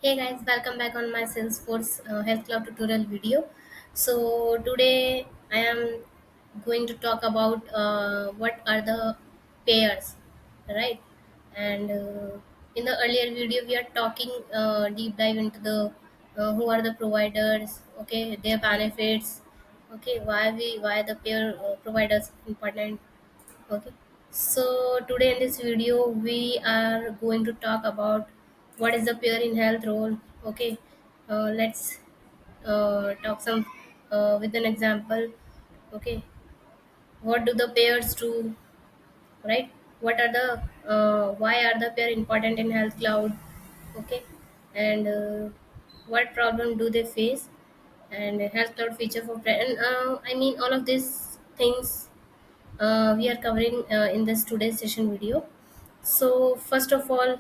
Hey guys, welcome back on my Salesforce Health Cloud tutorial video. So today I am going to talk about what are the payers, right? And in the earlier video we are talking deep dive into the who are the providers, okay, their benefits, okay, why the payer providers important. Okay, so today in this video we are going to talk about what is the peer in health role. Okay, let's talk some with an example. Okay, what do the pairs do? Right? What are the why are the pair important in health cloud? Okay, and what problem do they face? And health cloud feature for and I mean all of these things we are covering in this today's session video. So first of all,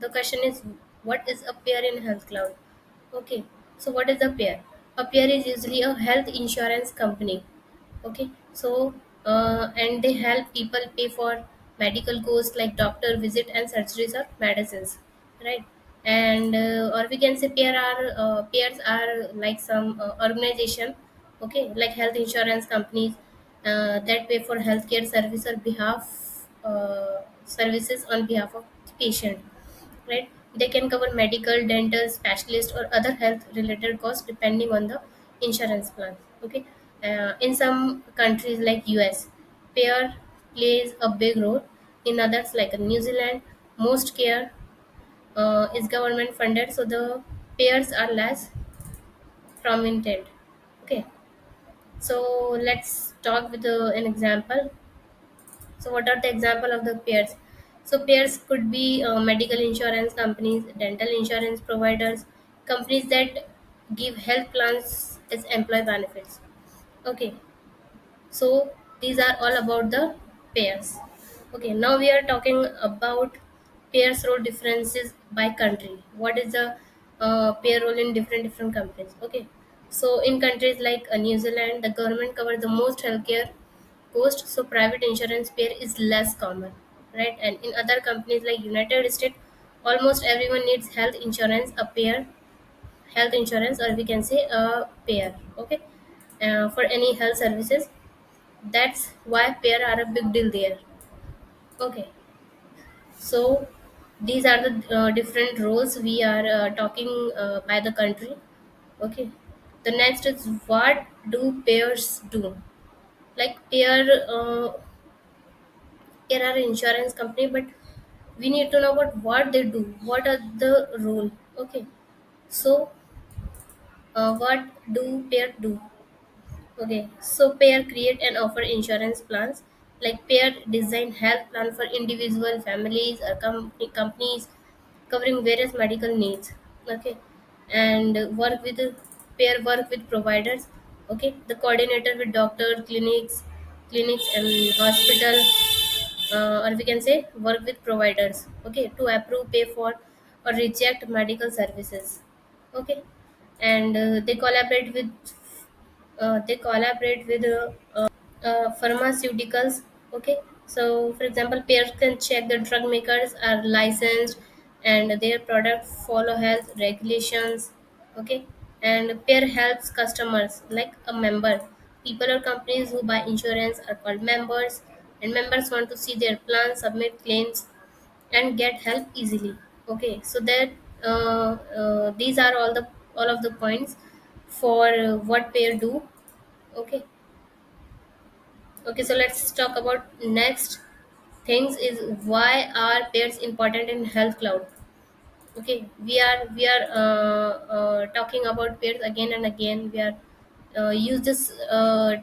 the question is what is a pair in health cloud? Okay, so what is a pair? A pair is usually a health insurance company. Okay, so and they help people pay for medical costs like doctor visit and surgeries or medicines, right? And or we can say pairs are like some organization, okay, like health insurance companies that pay for healthcare services on behalf of the patient, right? They can cover medical, dental, specialist, or other health related costs depending on the insurance plan. Okay, in some countries like US, payer plays a big role. In others like New Zealand, most care is government funded, so the payers are less prominent. Okay, so let's talk with an example. So, what are the example of the pairs? So, pairs could be medical insurance companies, dental insurance providers, companies that give health plans as employee benefits. Okay, so these are all about the pairs. Okay, now we are talking about pairs role differences by country. What is the pair role in different countries? Okay, so in countries like New Zealand, the government covers the most healthcare cost, so private insurance pair is less common, right? And in other companies like United States, almost everyone needs health insurance, or we can say a pair. Okay, for any health services, that's why pair are a big deal there. Okay, so these are the different roles we are talking by the country. Okay, the next is what do pairs do? Like pair are insurance company, but we need to know about what they do. What are the role? Okay, so what do pair do? Okay, so pair create and offer insurance plans. Like pair design health plan for individual families or companies covering various medical needs. Okay, and work with providers. Okay, the coordinator with doctor, clinics and hospital, or we can say work with providers. Okay, to approve, pay for, or reject medical services. Okay, and they collaborate with pharmaceuticals. Okay, so for example, payers can check the drug makers are licensed and their product follow health regulations. Okay, and payer helps customers like a member. People or companies who buy insurance are called members, and members want to see their plan, submit claims, and get help easily. Okay, so that these are all of the points for what pair do. Okay, okay, so let's talk about next things is why are pairs important in health cloud. Okay, we are talking about pairs again and again. We are use this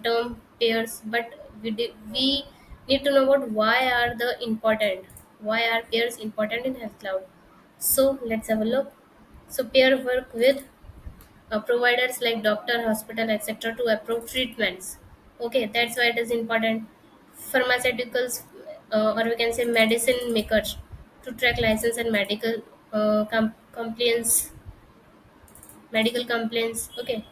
term pairs, but we need to know about why are the important, why are pairs important in health cloud. So let's have a look. So pair work with providers like doctor, hospital, etc. to approve treatments. Okay, that's why it is important. Pharmaceuticals, or we can say medicine makers, to track license and medical complaints. Okay,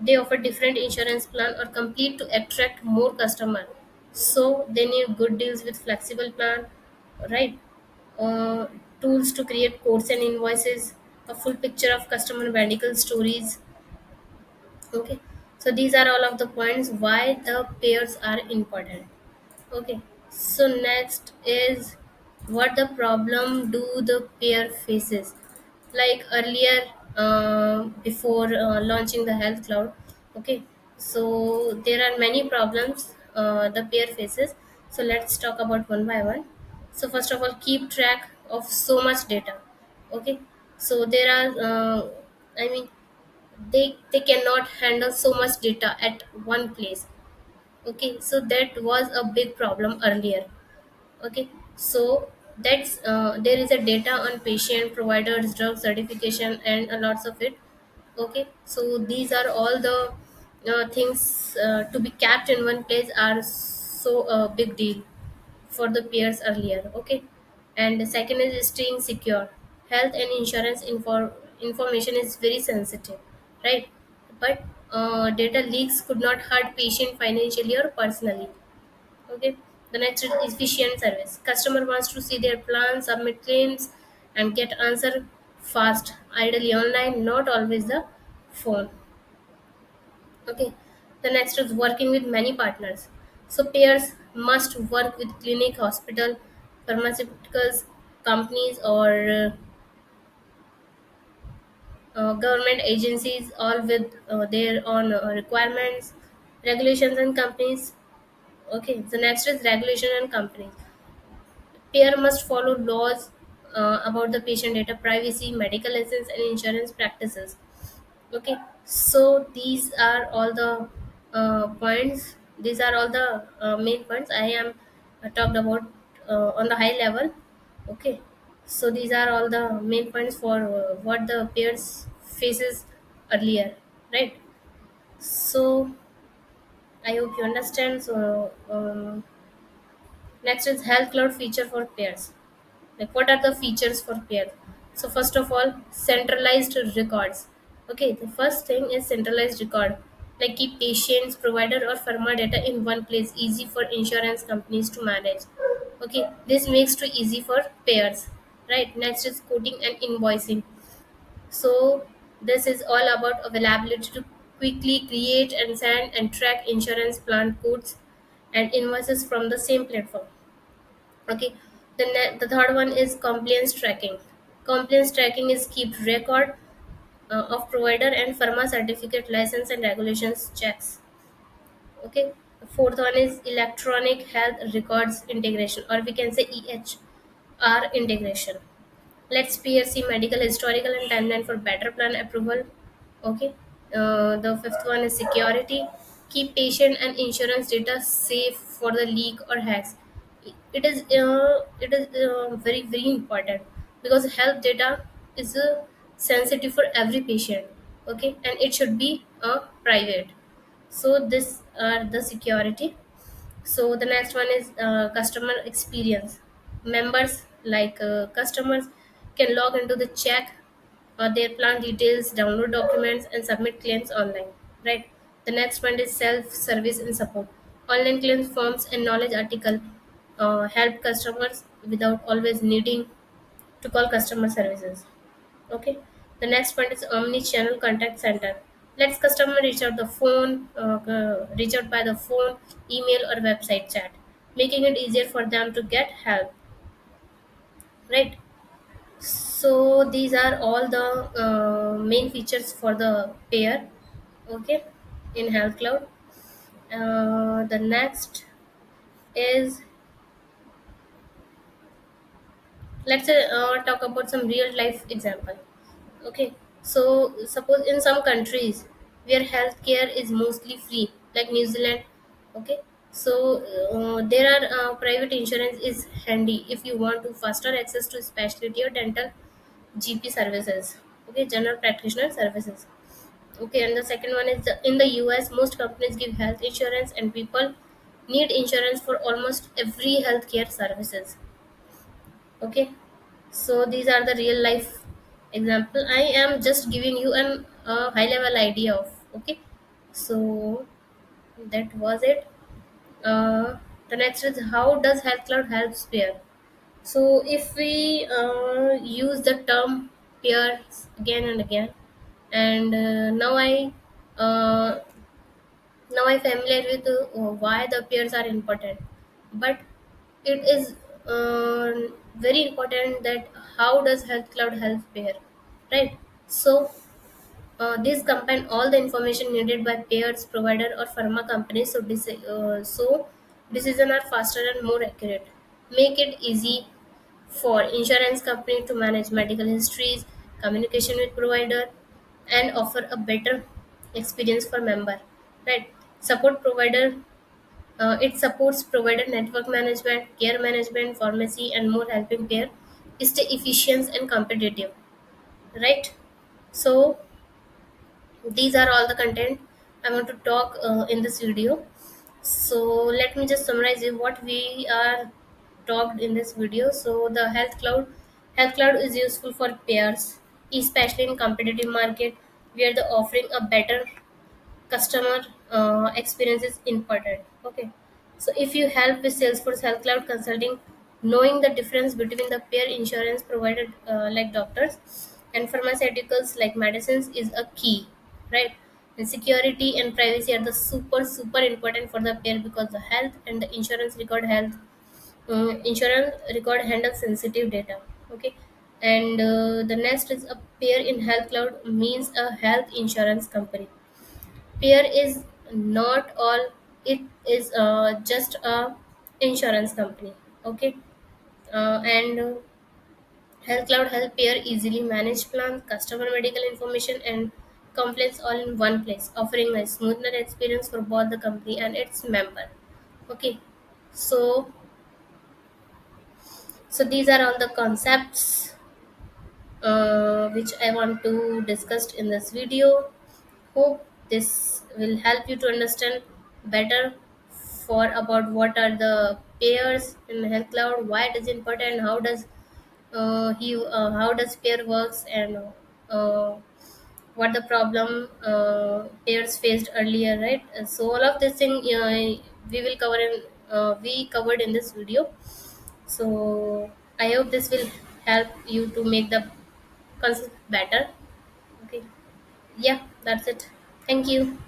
they offer different insurance plan or complete to attract more customer. So they need good deals with flexible plan, right? Uh, Tools to create codes and invoices, a full picture of customer medical stories. Okay, so these are all of the points why the pairs are important. Okay, so next is what the problem do the pair faces. Like earlier, before launching the health cloud, okay, so there are many problems the pair faces. So let's talk about one by one. So first of all, keep track of so much data. Okay, so there are, I mean, they cannot handle so much data at one place. Okay, so that was a big problem earlier. Okay, so that's there is a data on patient providers drug certification and a lots of it. Okay, so these are all the things to be kept in one place are so a big deal for the peers earlier. Okay, and the second is staying secure. Health and insurance information is very sensitive, right? But data leaks could not hurt patient financially or personally. Okay, the next is efficient service. Customer wants to see their plan, submit claims, and get answer fast. Ideally online, not always the phone. Okay, the next is working with many partners. So payers must work with clinic, hospital, pharmaceuticals companies, or government agencies, all with their own requirements, regulations, and companies. Okay, the next is regulation and companies. Payer must follow laws about the patient data privacy, medical license, and insurance practices. Okay, so these are all the points. These are all the main points I am talked about on the high level. Okay, so these are all the main points for what the pairs faces earlier, right? So I hope you understand. So next is health cloud feature for pairs. Like what are the features for peer? So first of all, centralized records. Okay, the first thing is centralized record. Like keep patients, provider, or pharma data in one place, easy for insurance companies to manage. Okay, this makes it easy for payers. Right. Next is coding and invoicing. So this is all about availability to quickly create and send and track insurance plan codes and invoices from the same platform. Okay, the third one is compliance tracking. Compliance tracking is keep record of provider and pharma certificate license and regulations checks. Okay, the fourth one is electronic health records integration, or we can say EHR integration. Let's PSC medical historical and timeline for better plan approval. Okay. The fifth one is security. Keep patient and insurance data safe for the leak or hacks. It is very very important because health data is sensitive for every patient. Okay, and it should be private. So this are the security. So the next one is customer experience. Members like customers can log into the check their plan details, download documents, and submit claims online. Right. The next one is self-service and support. Online claims forms and knowledge article help customers without always needing to call customer services. Okay, the next point is omni-channel contact center. Let's customer reach out by the phone, email, or website chat, making it easier for them to get help. Right. So these are all the main features for the pair. Okay, in Health Cloud. The next is, let's talk about some real life example. Okay, so suppose in some countries where healthcare is mostly free, like New Zealand. Okay, so there are private insurance is handy if you want to faster access to specialty or dental GP services. Okay, general practitioner services. Okay, and the second one is in the US, most companies give health insurance, and people need insurance for almost every healthcare services. Okay, so these are the real life example. I am just giving you an high level idea of. Okay, so that was it. The next is how does health cloud help spare. So if we use the term peers again and again, and uh, now I familiar with why the peers are important. But it is very important that how does Health Cloud help pair, right? So these combine all the information needed by payers, provider, or pharma companies, so decisions are faster and more accurate. Make it easy for insurance company to manage medical histories, communication with provider, and offer a better experience for member. Right? Support provider. It supports provider network management, care management, pharmacy, and more helping care stay efficient and competitive. Right? So these are all the content I want to talk in this video. So let me just summarize you what we are talked in this video. So the health cloud is useful for payers, especially in competitive market where the offering a better customer experience is important. Okay, so if you help with Salesforce Health Cloud Consulting, knowing the difference between the pair insurance provided like doctors and pharmaceuticals like medicines is a key, right? And security and privacy are the super important for the pair because the health and the insurance record handles sensitive data. Okay, and the next is a pair in Health Cloud means a health insurance company. Peer is not all, it is just a insurance company. Okay, and Health Cloud help peer easily manage plans, customer medical information, and complaints all in one place, offering a smoother experience for both the company and its member. Okay, so these are all the concepts which I want to discuss in this video. Hope this will help you to understand better for about what are the pairs in Health Cloud, why it is important, how does pair works, and uh, what the problem pairs faced earlier, right? So all of this thing we covered in this video. So I hope this will help you to make the concept better. Okay, yeah, that's it. Thank you.